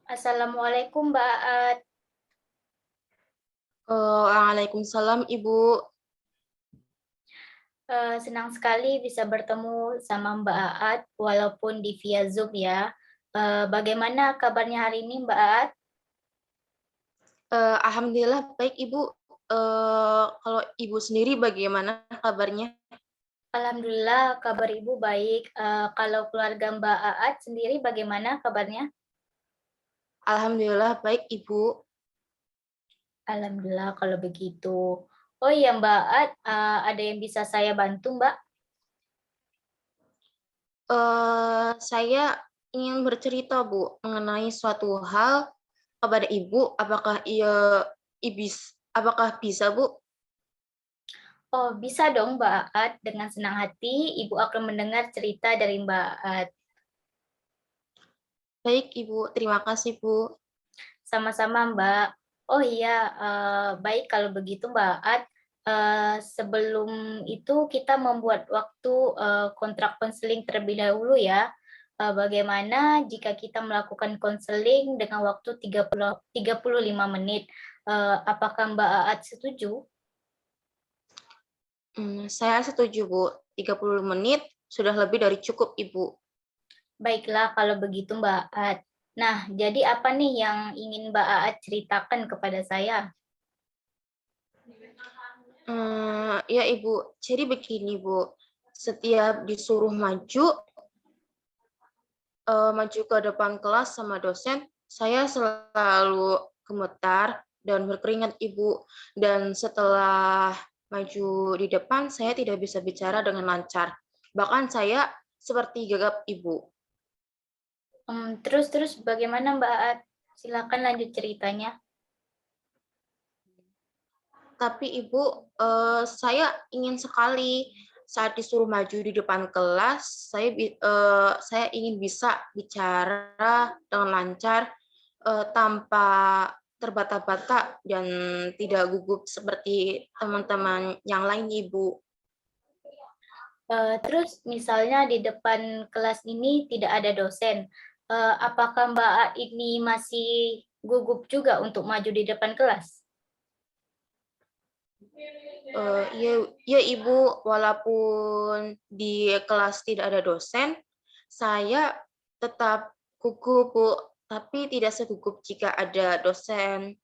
Assalamualaikum Mbak Aat. Waalaikumsalam Ibu. Senang sekali bisa bertemu sama Mbak Aat walaupun di via Zoom ya. Bagaimana kabarnya hari ini Mbak Aat? Alhamdulillah baik Ibu. Kalau Ibu sendiri bagaimana kabarnya? Alhamdulillah kabar Ibu baik. Kalau keluarga Mbak Aat sendiri bagaimana kabarnya? Alhamdulillah baik Ibu. Alhamdulillah kalau begitu. Oh iya Mbak Aat, ada yang bisa saya bantu Mbak? Saya ingin bercerita Bu mengenai suatu hal kepada Ibu. Apakah bisa Bu? Oh bisa dong Mbak Aat, dengan senang hati Ibu akan mendengar cerita dari Mbak Aat. Baik Ibu, terima kasih Bu. Sama-sama, Mbak. Oh iya, baik kalau begitu, Mbak At. Sebelum itu kita membuat waktu kontrak konseling terlebih dahulu ya. Bagaimana jika kita melakukan konseling dengan waktu 35 menit? Apakah Mbak Aat setuju? Saya setuju Bu. 30 menit sudah lebih dari cukup Ibu. Baiklah kalau begitu, Mbak Aat. Nah, jadi apa nih yang ingin Mbak Aat ceritakan kepada saya? Ya Ibu, jadi begini Bu, setiap disuruh maju ke depan kelas sama dosen, saya selalu gemetar dan berkeringat Ibu. Dan setelah maju di depan, saya tidak bisa bicara dengan lancar. Bahkan saya seperti gagap Ibu. Terus bagaimana Mbak Aat? Silakan lanjut ceritanya. Tapi Ibu, saya ingin sekali saat disuruh maju di depan kelas, saya ingin bisa bicara dengan lancar tanpa terbata-bata dan tidak gugup seperti teman-teman yang lain, Ibu. Terus misalnya di depan kelas ini tidak ada dosen, apakah Mbak A ini masih gugup juga untuk maju di depan kelas? Ya, ya Ibu, walaupun di kelas tidak ada dosen, saya tetap gugup, Bu, tapi tidak segugup jika ada dosen.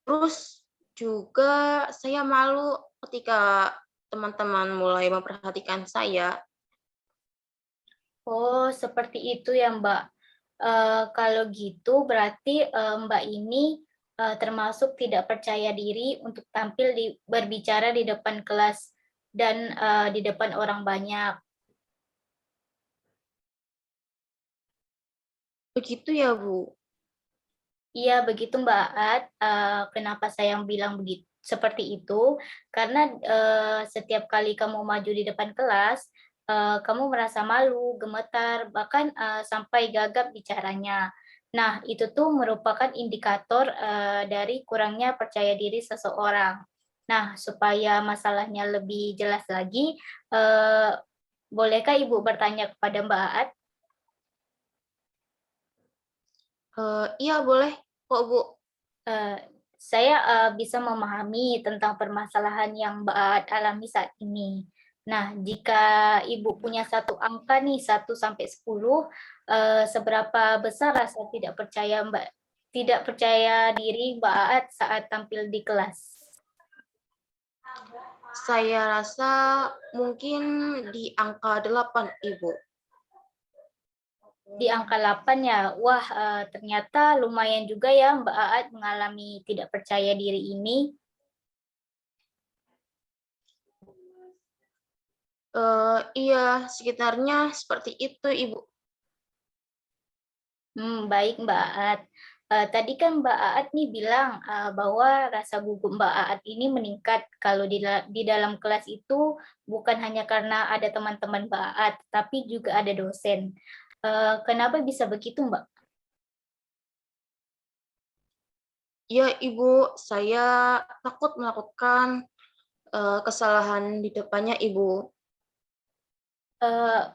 Terus juga saya malu ketika teman-teman mulai memperhatikan saya. Oh, seperti itu ya, Mbak. Kalau gitu berarti, Mbak ini, termasuk tidak percaya diri untuk tampil berbicara di depan kelas dan, di depan orang banyak. Begitu ya, Bu? Iya begitu Mbak At, kenapa saya bilang seperti itu, karena, setiap kali kamu maju di depan kelas, kamu merasa malu, gemetar, bahkan, sampai gagap bicaranya. Nah, itu tuh merupakan indikator, dari kurangnya percaya diri seseorang. Nah, supaya masalahnya lebih jelas lagi, eee, bolehkah Ibu bertanya kepada Mbak At? Iya boleh kok, Bu. Eee, saya, bisa memahami tentang permasalahan yang Mbak Aat alami saat ini. Nah, jika Ibu punya satu angka nih, 1 sampai 10, seberapa besar rasa tidak percaya diri Mbak Aat saat tampil di kelas? Saya rasa mungkin di angka 8, Ibu. Di angka 8 ya? Wah, ternyata lumayan juga ya Mbak Aat mengalami tidak percaya diri ini. Iya, sekitarnya seperti itu, Ibu. Baik Mbak Aat. Tadi kan Mbak Aat nih bilang, bahwa rasa gugup Mbak Aat ini meningkat kalau di dalam kelas itu bukan hanya karena ada teman-teman Mbak Aat, tapi juga ada dosen. Kenapa bisa begitu, Mbak? Iya, Ibu, saya takut melakukan kesalahan di depannya, Ibu.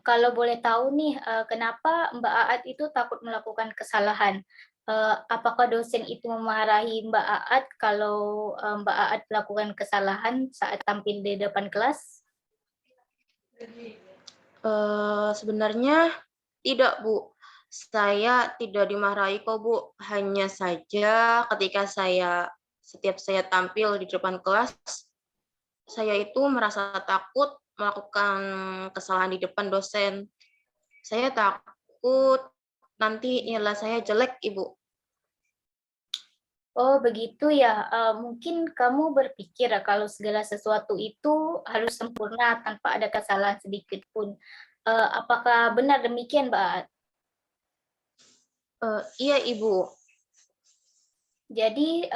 Kalau boleh tahu nih, kenapa Mbak Aat itu takut melakukan kesalahan? apakah dosen itu memarahi Mbak Aat kalau Mbak Aat melakukan kesalahan saat tampil di depan kelas? Sebenarnya tidak, Bu. Saya tidak dimarahi kok, Bu. Hanya saja ketika setiap saya tampil di depan kelas, saya itu merasa takut melakukan kesalahan di depan dosen. Saya takut nanti nilai saya jelek, Ibu. Oh begitu ya, mungkin kamu berpikir ya kalau segala sesuatu itu harus sempurna tanpa ada kesalahan sedikit pun. Apakah benar demikian, Mbak? Iya, Ibu. Jadi,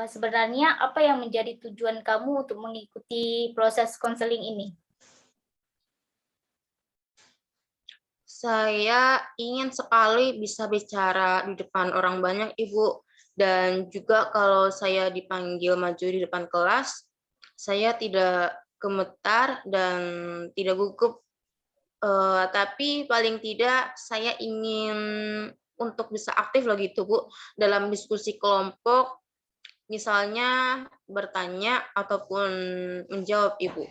sebenarnya apa yang menjadi tujuan kamu untuk mengikuti proses konseling ini? Saya ingin sekali bisa bicara di depan orang banyak, Ibu. Dan juga kalau saya dipanggil maju di depan kelas, saya tidak gemetar dan tidak gugup. Tapi paling tidak saya ingin untuk bisa aktif lah gitu, Bu, dalam diskusi kelompok, misalnya bertanya ataupun menjawab, Ibu.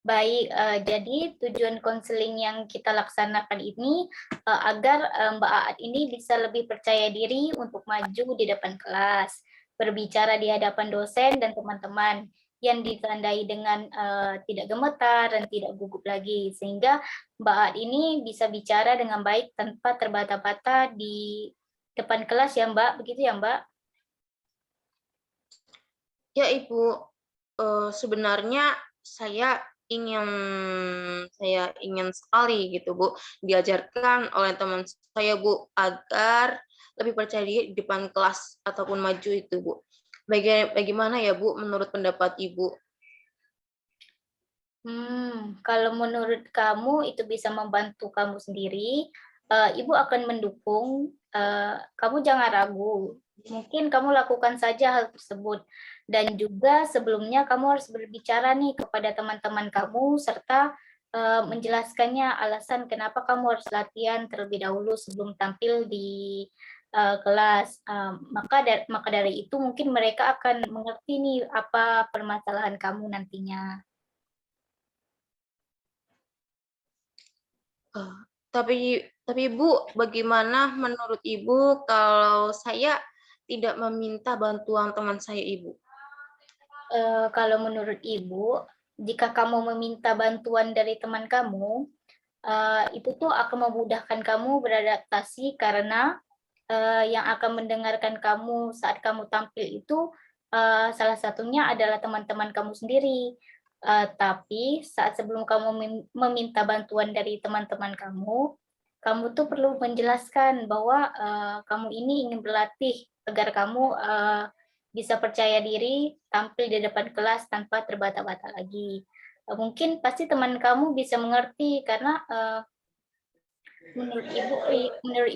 Baik, jadi tujuan konseling yang kita laksanakan ini, agar, Mbak Aat ini bisa lebih percaya diri untuk maju di depan kelas, berbicara di hadapan dosen dan teman-teman, yang ditandai dengan, tidak gemetar dan tidak gugup lagi. Sehingga Mbak Aat ini bisa bicara dengan baik tanpa terbata-bata di depan kelas ya, Mbak, begitu ya, Mbak? Ya, Ibu. Sebenarnya saya ingin saya ingin sekali gitu, Bu, diajarkan oleh teman saya, Bu, agar lebih percaya diri di depan kelas ataupun maju itu, Bu. Bagaimana ya, Bu, menurut pendapat Ibu? Kalau menurut kamu itu bisa membantu kamu sendiri, Ibu akan mendukung, kamu jangan ragu. Mungkin kamu lakukan saja hal tersebut. Dan juga sebelumnya kamu harus berbicara nih kepada teman-teman kamu serta, menjelaskannya alasan kenapa kamu harus latihan terlebih dahulu sebelum tampil di, kelas. Maka dari itu mungkin mereka akan mengerti nih apa permasalahan kamu nantinya. Eh, tapi Ibu, bagaimana menurut Ibu kalau saya tidak meminta bantuan teman saya, Ibu? Kalau menurut Ibu, jika kamu meminta bantuan dari teman kamu, itu tuh akan memudahkan kamu beradaptasi karena, yang akan mendengarkan kamu saat kamu tampil itu, salah satunya adalah teman-teman kamu sendiri. Tapi saat sebelum kamu meminta bantuan dari teman-teman kamu, kamu tuh perlu menjelaskan bahwa, kamu ini ingin berlatih agar kamu, bisa percaya diri tampil di depan kelas tanpa terbata-bata lagi. Mungkin pasti teman kamu bisa mengerti karena, menurut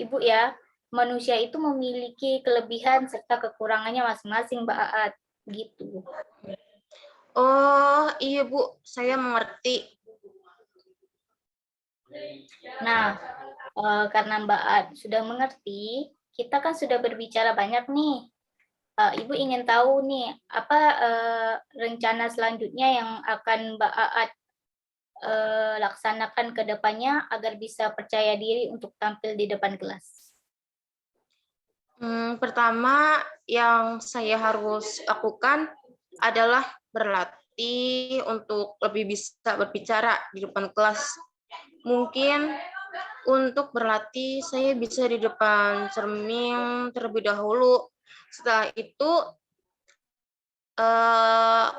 Ibu ya, manusia itu memiliki kelebihan serta kekurangannya masing-masing, Mbak Aat, gitu. Oh, iya, Bu, saya mengerti. Nah, karena Mbak Aat sudah mengerti, kita kan sudah berbicara banyak nih. Ibu ingin tahu nih, apa, rencana selanjutnya yang akan Mbak Aat, laksanakan ke depannya agar bisa percaya diri untuk tampil di depan kelas? Pertama yang saya harus lakukan adalah berlatih untuk lebih bisa berbicara di depan kelas. Mungkin untuk berlatih saya bisa di depan cermin terlebih dahulu. Setelah itu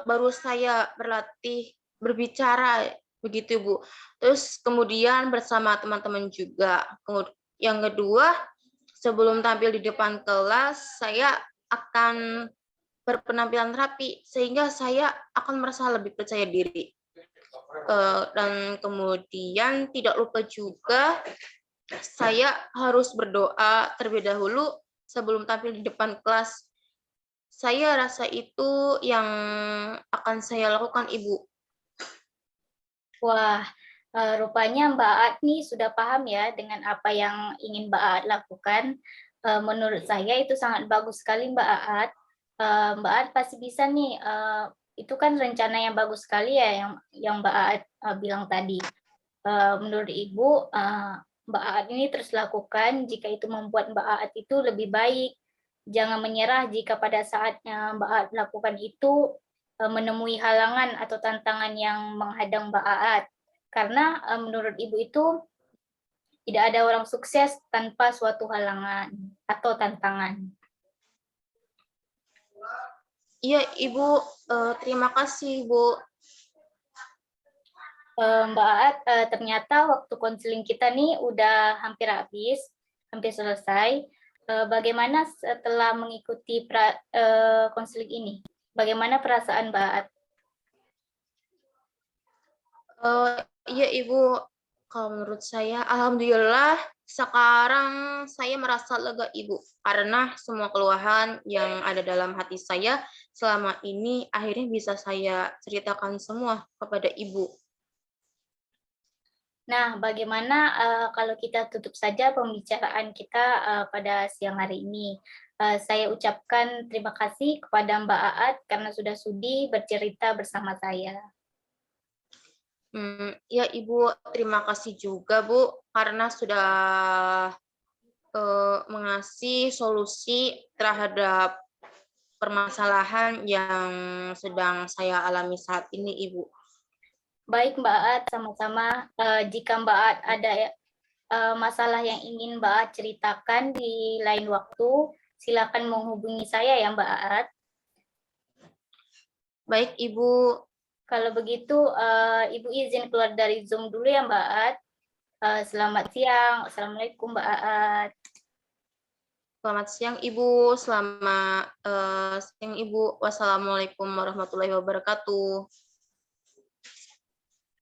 baru saya berlatih berbicara begitu, Bu. Terus kemudian bersama teman-teman juga. Yang kedua, sebelum tampil di depan kelas, saya akan berpenampilan rapi sehingga saya akan merasa lebih percaya diri. Dan kemudian tidak lupa juga saya harus berdoa terlebih dahulu sebelum tampil di depan kelas. Saya rasa itu yang akan saya lakukan, Ibu. Wah, rupanya Mbak Aat nih sudah paham ya dengan apa yang ingin Mbak Aat lakukan. Menurut saya itu sangat bagus sekali Mbak Aat. Mbak Aat pasti bisa nih, itu kan rencana yang bagus sekali ya yang Mbak Aat, bilang tadi. Menurut Ibu, Mbak Aat ini terus lakukan jika itu membuat Mbak Aat itu lebih baik. Jangan menyerah jika pada saatnya Mbak Aat lakukan itu, menemui halangan atau tantangan yang menghadang Mbak Aat. Karena, menurut Ibu itu tidak ada orang sukses tanpa suatu halangan atau tantangan. Iya, Ibu. Terima kasih, Ibu. Mbak Aat, ternyata waktu konseling kita nih udah hampir habis, hampir selesai. Bagaimana setelah mengikuti konseling ini? Bagaimana perasaan Mbak Aat? Iya, Ibu. Kalau menurut saya, alhamdulillah sekarang saya merasa lega, Ibu, karena semua keluhan yang ada dalam hati saya selama ini akhirnya bisa saya ceritakan semua kepada Ibu. Nah, bagaimana kalau kita tutup saja pembicaraan kita pada siang hari ini? Saya ucapkan terima kasih kepada Mbak Aat karena sudah sudi bercerita bersama saya. Ya, Ibu, terima kasih juga, Bu, karena sudah mengasih solusi terhadap permasalahan yang sedang saya alami saat ini, Ibu. Baik Mbak Aat, sama-sama. Jika Mbak Aat ada masalah yang ingin Mbak Aat ceritakan di lain waktu, silakan menghubungi saya ya Mbak Aat. Baik, Ibu. Kalau begitu, Ibu izin keluar dari Zoom dulu ya Mbak Aat. Selamat siang. Assalamualaikum Mbak Aat. Selamat siang, Ibu. Selamat siang, Ibu. Wassalamualaikum warahmatullahi wabarakatuh.